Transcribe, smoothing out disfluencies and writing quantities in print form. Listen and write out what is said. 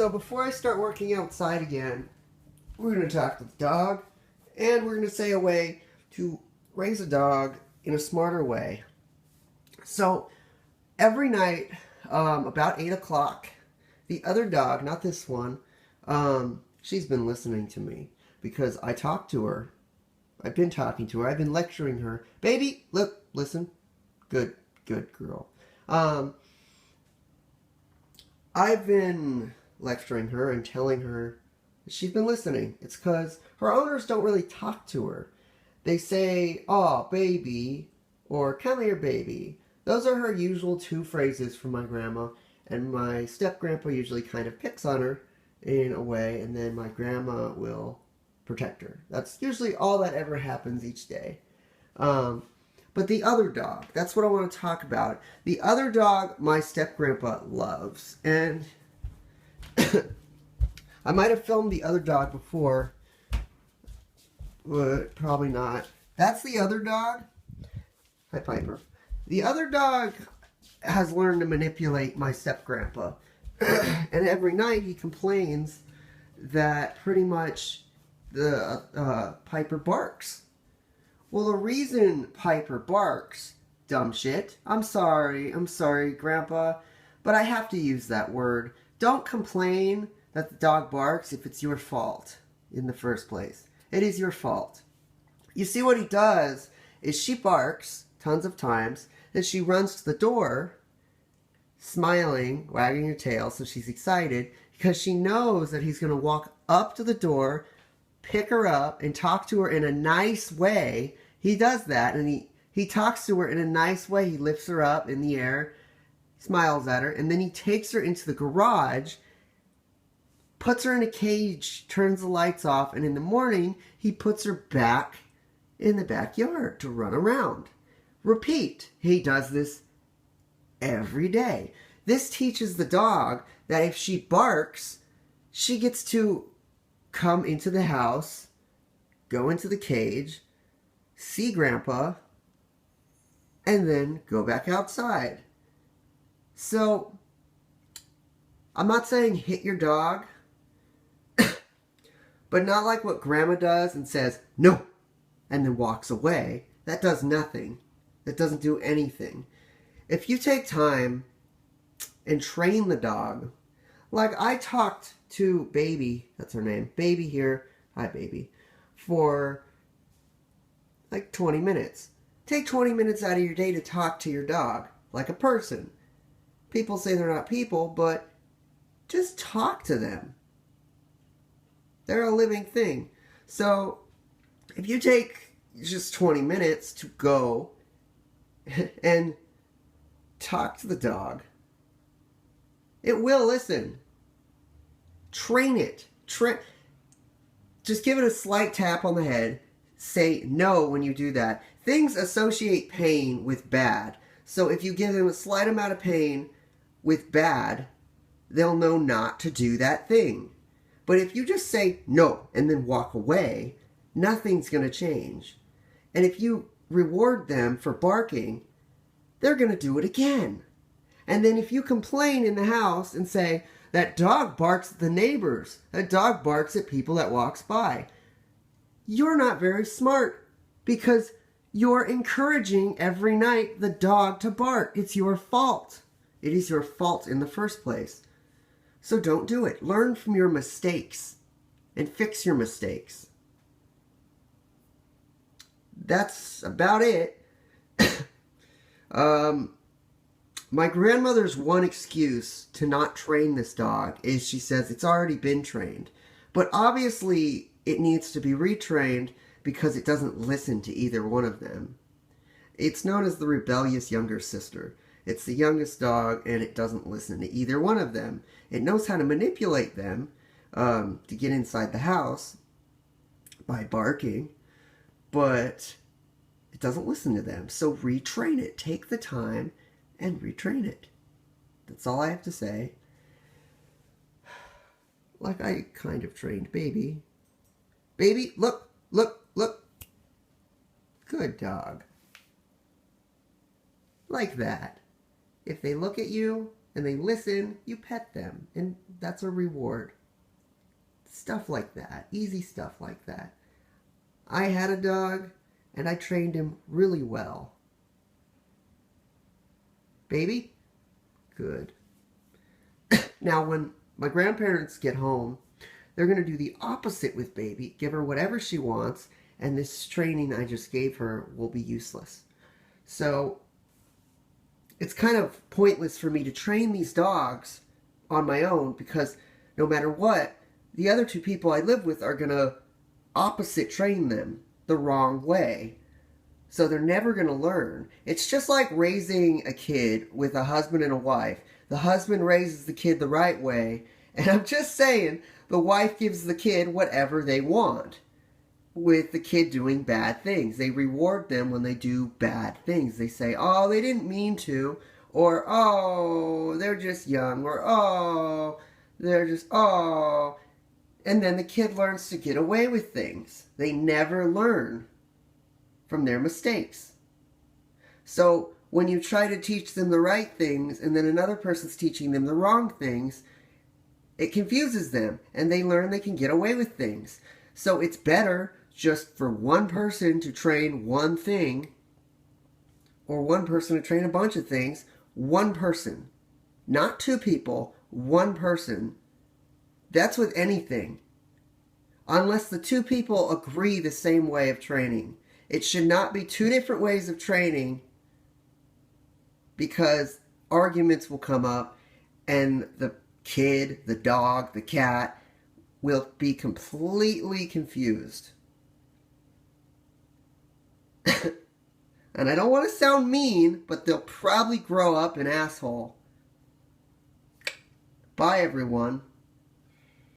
So before I start working outside again, we're going to talk to the dog, and we're going to say a way to raise a dog in a smarter way. So every night, about 8 o'clock, the other dog, not this one, she's been listening to me because I talked to her. I've been talking to her. I've been lecturing her. Baby, look, listen. Good girl. I've been lecturing her and telling her that she's been listening. It's because her owners don't really talk to her. They say, "Aw, baby," or "Come here, baby." Those are her usual two phrases from my grandma, and my step-grandpa usually kind of picks on her in a way, and then my grandma will protect her. That's usually all that ever happens each day. But the other dog, that's what I want to talk about. The other dog my step-grandpa loves. And I might have filmed the other dog before, but probably not. That's the other dog. Hi, Piper. The other dog has learned to manipulate my step-grandpa. And every night he complains that pretty much the Piper barks. Well, the reason Piper barks, dumb shit, I'm sorry, Grandpa, but I have to use that word. Don't complain that the dog barks if it's your fault in the first place. It is your fault. You see, what he does is she barks tons of times, then she runs to the door, smiling, wagging her tail, so she's excited, because she knows that he's going to walk up to the door, pick her up, and talk to her in a nice way. He does that, and he talks to her in a nice way. He lifts her up in the air, smiles at her, and then he takes her into the garage, puts her in a cage, turns the lights off, and in the morning, he puts her back in the backyard to run around. Repeat. He does this every day. This teaches the dog that if she barks, she gets to come into the house, go into the cage, see Grandpa, and then go back outside. So, I'm not saying hit your dog, but not like what Grandma does and says, "No," and then walks away. That does nothing. That doesn't do anything. If you take time and train the dog, like I talked to Baby, that's her name, Baby here, hi Baby, for like 20 minutes. Take 20 minutes out of your day to talk to your dog like a person. People say they're not people, but just talk to them. They're a living thing. So if you take just 20 minutes to go and talk to the dog, it will listen. Train it. Just give it a slight tap on the head. Say no when you do that. Things associate pain with bad. So if you give them a slight amount of pain with bad, they'll know not to do that thing. But if you just say no and then walk away, nothing's going to change. And if you reward them for barking, they're going to do it again. And then if you complain in the house and say, "That dog barks at the neighbors, that dog barks at people that walks by," you're not very smart, because you're encouraging every night the dog to bark. It's your fault. It is your fault in the first place. So don't do it. Learn from your mistakes and fix your mistakes. That's about it. My grandmother's one excuse to not train this dog is she says it's already been trained. But obviously it needs to be retrained because it doesn't listen to either one of them. It's known as the rebellious younger sister. It's the youngest dog and it doesn't listen to either one of them. It knows how to manipulate them to get inside the house by barking, but it doesn't listen to them. So retrain it. Take the time and retrain it. That's all I have to say. Like I kind of trained Baby. Baby, look. Good dog. Like that. If they look at you, and they listen, you pet them, and that's a reward. Stuff like that. Easy stuff like that. I had a dog, and I trained him really well. Baby? Good. Now, when my grandparents get home, they're going to do the opposite with Baby, give her whatever she wants, and this training I just gave her will be useless. So, it's kind of pointless for me to train these dogs on my own, because no matter what, the other two people I live with are going to opposite train them the wrong way. So they're never going to learn. It's just like raising a kid with a husband and a wife. The husband raises the kid the right way, and I'm just saying, the wife gives the kid whatever they want. With the kid doing bad things, they reward them when they do bad things. They say, oh, they didn't mean to, or oh, they're just young, or oh, they're just, oh. And then the kid learns to get away with things. They never learn from their mistakes. So when you try to teach them the right things and then another person's teaching them the wrong things, it confuses them and they learn they can get away with things. So it's better just for one person to train one thing, or one person to train a bunch of things. One person, not two people, one person. That's with anything. Unless the two people agree the same way of training. It should not be two different ways of training, because arguments will come up and the kid, the dog, the cat will be completely confused. And I don't want to sound mean, but they'll probably grow up an asshole. Bye, everyone.